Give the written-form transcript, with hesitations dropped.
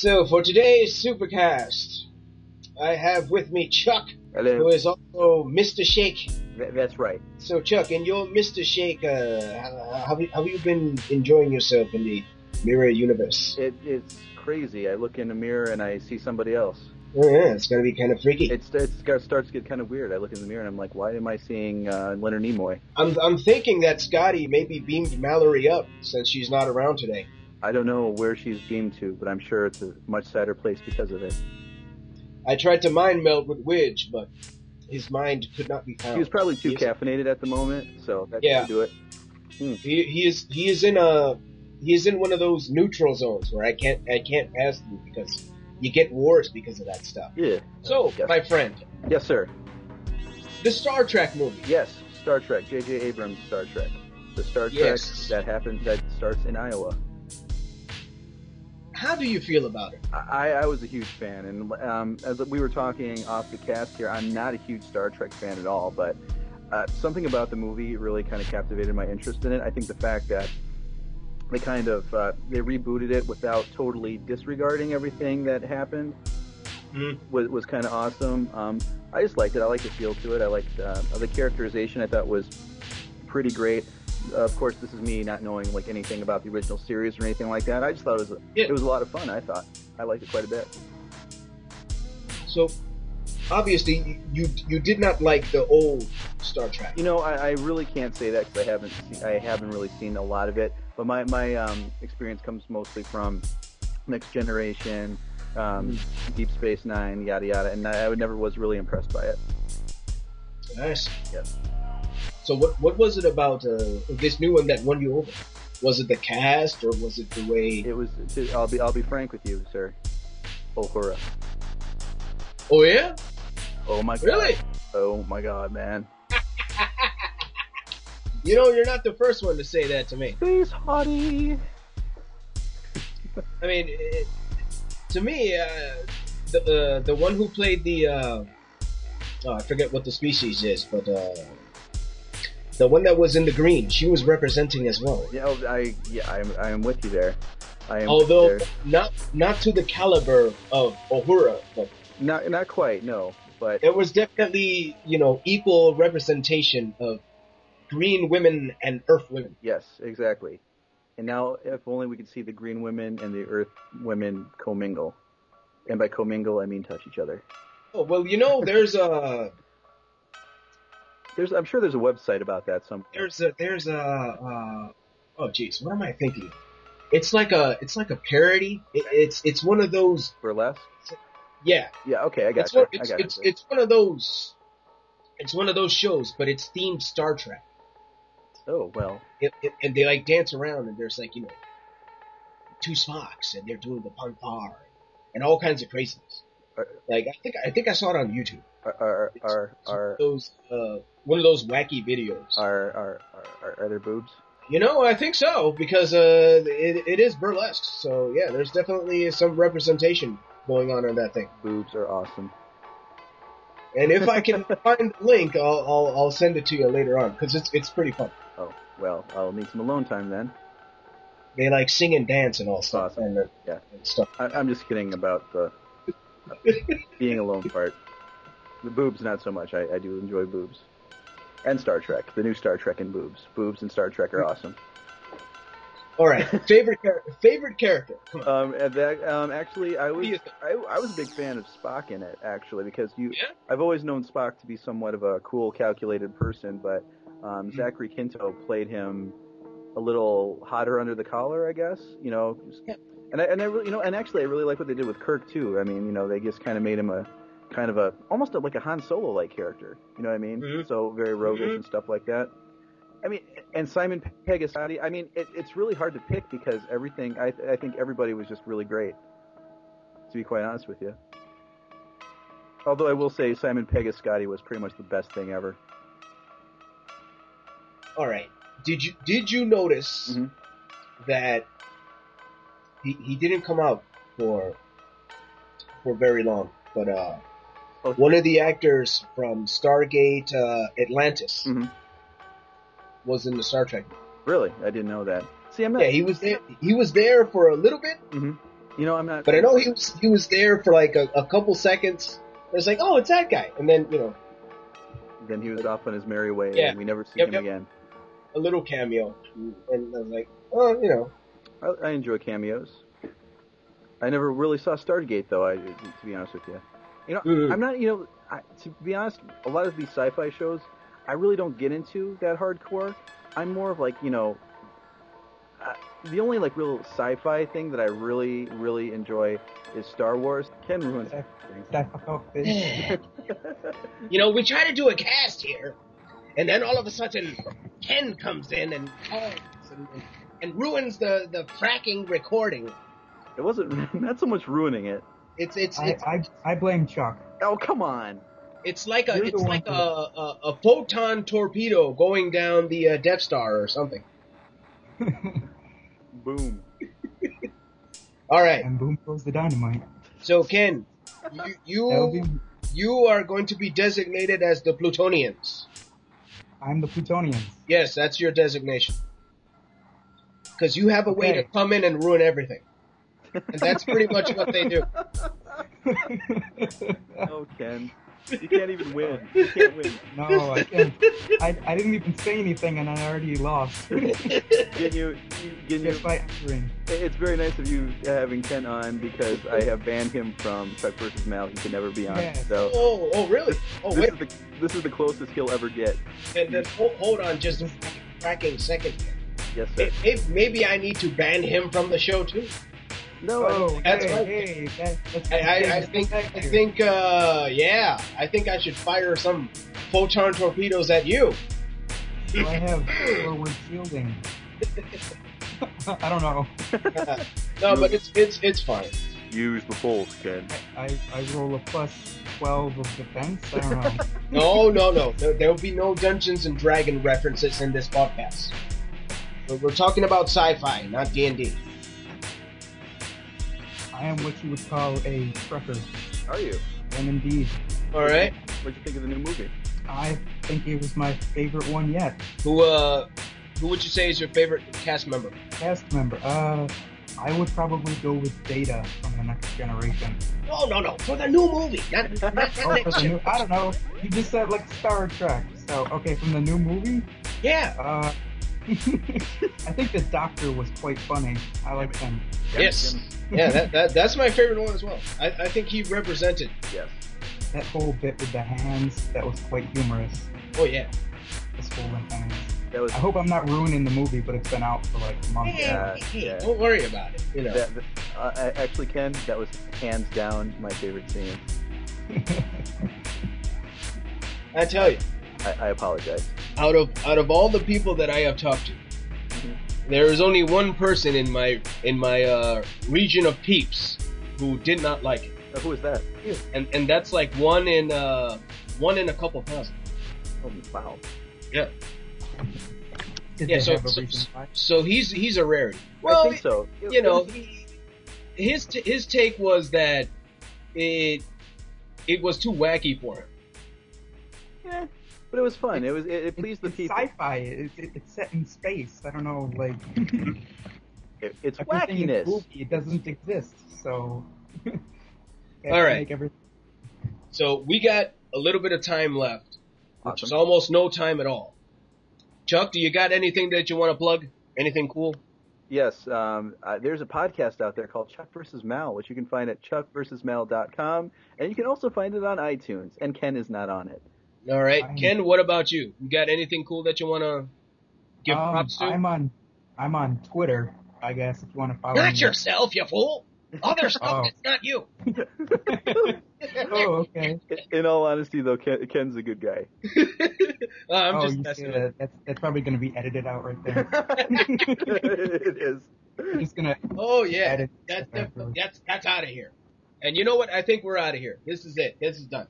So, for today's Supercast, I have with me Chuck, Hello. who is also Mr. Shake. That's right. So, Chuck, in your Mr. Shake, how have you been enjoying yourself in the mirror universe? It's crazy. I look in the mirror and I see somebody else. Oh, yeah, it's going to be kind of freaky. It starts to get kind of weird. I look in the mirror and I'm like, why am I seeing Leonard Nimoy? I'm thinking that Scotty maybe beamed Mallory up since she's not around today. I don't know where she's beamed to, but I'm sure it's a much sadder place because of it. I tried to mind meld with Widge, but his mind could not be found. He was probably too caffeinated at the moment, so that Yeah. didn't do it. He is in one of those neutral zones where I can't pass through because you get wars because of that stuff. Yeah. So, Yes. my friend, Yes, sir. the Star Trek movie. Yes, Star Trek. J.J. Abrams' Star Trek. The Star Trek Yes. that starts in Iowa. How do you feel about it? I was a huge fan, and as we were talking off the cast here, I'm not a huge Star Trek fan at all, but something about the movie really kind of captivated my interest in it. I think the fact that they kind of they rebooted it without totally disregarding everything that happened was kind of awesome. I just liked it. I liked the feel to it. I liked the characterization. I thought was pretty great. Of course, this is me not knowing like anything about the original series or anything like that. I just thought it was a lot of fun. I liked it quite a bit. So, obviously, you did not like the old Star Trek. You know, I really can't say that because I haven't really seen a lot of it. But my experience comes mostly from Next Generation, Deep Space Nine, yada yada, and I never was really impressed by it. Nice. Yes. So what was it about this new one that won you over? Was it the cast or was it the way? It was. I'll be frank with you, sir. Uhura. Oh yeah. Oh my god. Really? Oh my god, man. You know, you're not the first one to say that to me. Space hottie. I mean, to me, the one who played the I forget what the species is, but the one that was in the green, she was representing as well. Yeah, I am with you there. Although not to the caliber of Uhura, but not quite, no. But it was definitely equal representation of green women and earth women. Yes, exactly. And now, if only we could see the green women and the earth women commingle. And by commingle, I mean touch each other. Oh well, there's a. I'm sure there's a website about that somewhere. There's a oh jeez, what am I thinking? It's like a parody. It's one of those Burlesque? Yeah. Yeah, okay, I got you. It's one of those. It's one of those shows, but it's themed Star Trek. Oh well. And they like dance around, and there's like two Spocks, and they're doing the Panthar and all kinds of craziness. Like I think I saw it on YouTube. One of those wacky videos. Are there boobs? I think so, because it is burlesque. So yeah, there's definitely some representation going on that thing. Boobs are awesome. And if I can find the link, I'll send it to you later on, because it's pretty fun. Oh well, I'll need some alone time then. They like sing and dance and all stuff. Awesome. And stuff. I'm just kidding about the being alone part. The boobs, not so much. I do enjoy boobs. And Star Trek. The new Star Trek and boobs. Boobs and Star Trek are awesome. All right. Favorite character? Come on. Actually, I was a big fan of Spock in it, actually, because I've always known Spock to be somewhat of a cool, calculated person, but Zachary Quinto played him a little hotter under the collar, I guess. And I really, and actually, I really like what they did with Kirk too. I mean, they just kind of made him almost like a Han Solo-like character. You know what I mean? Mm-hmm. So very roguish and stuff like that. I mean, and Simon Pegg as Scotty. I mean, it's really hard to pick because everything. I think everybody was just really great. To be quite honest with you. Although I will say Simon Pegg as Scotty was pretty much the best thing ever. All right. Did you notice that he didn't come out for very long, but one of the actors from Stargate Atlantis was in the Star Trek movie. Really? I didn't know that. See, I'm not... Yeah, he was there for a little bit, I'm not. But I know he was there for like a couple seconds. It was like, oh, it's that guy, and then Then he was off on his merry way, yeah, and we never see him again. A little cameo, and I was like, oh, I enjoy cameos. I never really saw Stargate, though. To be honest with you, I'm not. To be honest, a lot of these sci-fi shows, I really don't get into that hardcore. I'm more of like, the only like real sci-fi thing that I really, really enjoy is Star Wars. Ken ruins everything. We try to do a cast here, and then all of a sudden, Ken comes in and and ruins the fracking recording. It wasn't not so much ruining it. I blame Chuck. Oh, come on. It's like a photon torpedo going down the Death Star or something. Boom. All right. And boom goes the dynamite. So Ken, you are going to be designated as the Plutonians. I'm the Plutonians. Yes, that's your designation. Because you have a way to come in and ruin everything. And that's pretty much what they do. Oh, Ken. You can't even win. You can't win. No, I can't. I didn't even say anything and I already lost. Just by entering. It's very nice of you having Ken on because I have banned him from Chuck vs. Mal. He can never be on. Yes. So Oh, really? This is the closest he'll ever get. And then hold on just a cracking second. Yes, sir. Maybe I need to ban him from the show too. No, that's right. I think I think I should fire some photon torpedoes at you. Do I have forward shielding? I don't know. No, but it's fine. Use the force, Ken. I roll a plus 12 of defense. I don't know. No. There will be no Dungeons and Dragon references in this podcast. We're talking about sci-fi, not D&D. I am what you would call a trucker. Are you? And indeed. All right. What'd you think of the new movie? I think it was my favorite one yet. Who would you say is your favorite cast member? Cast member? I would probably go with Data from The Next Generation. No. For the new movie. Not I don't know. You just said like Star Trek. So, okay, from the new movie? Yeah. I think the Doctor was quite funny. I like him. Yes. Yeah, that's my favorite one as well. I think he represented. Yes. That whole bit with the hands, that was quite humorous. Oh, yeah. The swollen hands. I hope I'm not ruining the movie, but it's been out for like a month. Hey, don't worry about it. Actually, Ken, that was hands down my favorite scene. I tell you. I apologize. Out of all the people that I have talked to, there is only one person in my region of peeps who did not like it. Who is that? And that's like one in a couple thousand. Oh, wow. Yeah. So he's a rarity. Well, I think so. His take was that it was too wacky for him. Yeah. But it was fun. It pleased the people. Sci-fi. It's set in space. I don't know, like it's wackiness. It doesn't exist, so. All right. So we got a little bit of time left, which is almost no time at all. Chuck, do you got anything that you want to plug? Anything cool? Yes. There's a podcast out there called Chuck vs. Mal, which you can find at chuckvsmal.com, and you can also find it on iTunes. And Ken is not on it. All right, Ken. What about you? You got anything cool that you want to give props to? I'm on Twitter, I guess, if you want to follow me. Not yourself, you fool. Other stuff. It's not you. Oh, okay. In all honesty, though, Ken's a good guy. I'm just messing with it. That's probably going to be edited out right there. It is. I'm just gonna. Oh yeah, that's out of here. And you know what? I think we're out of here. This is it. This is done.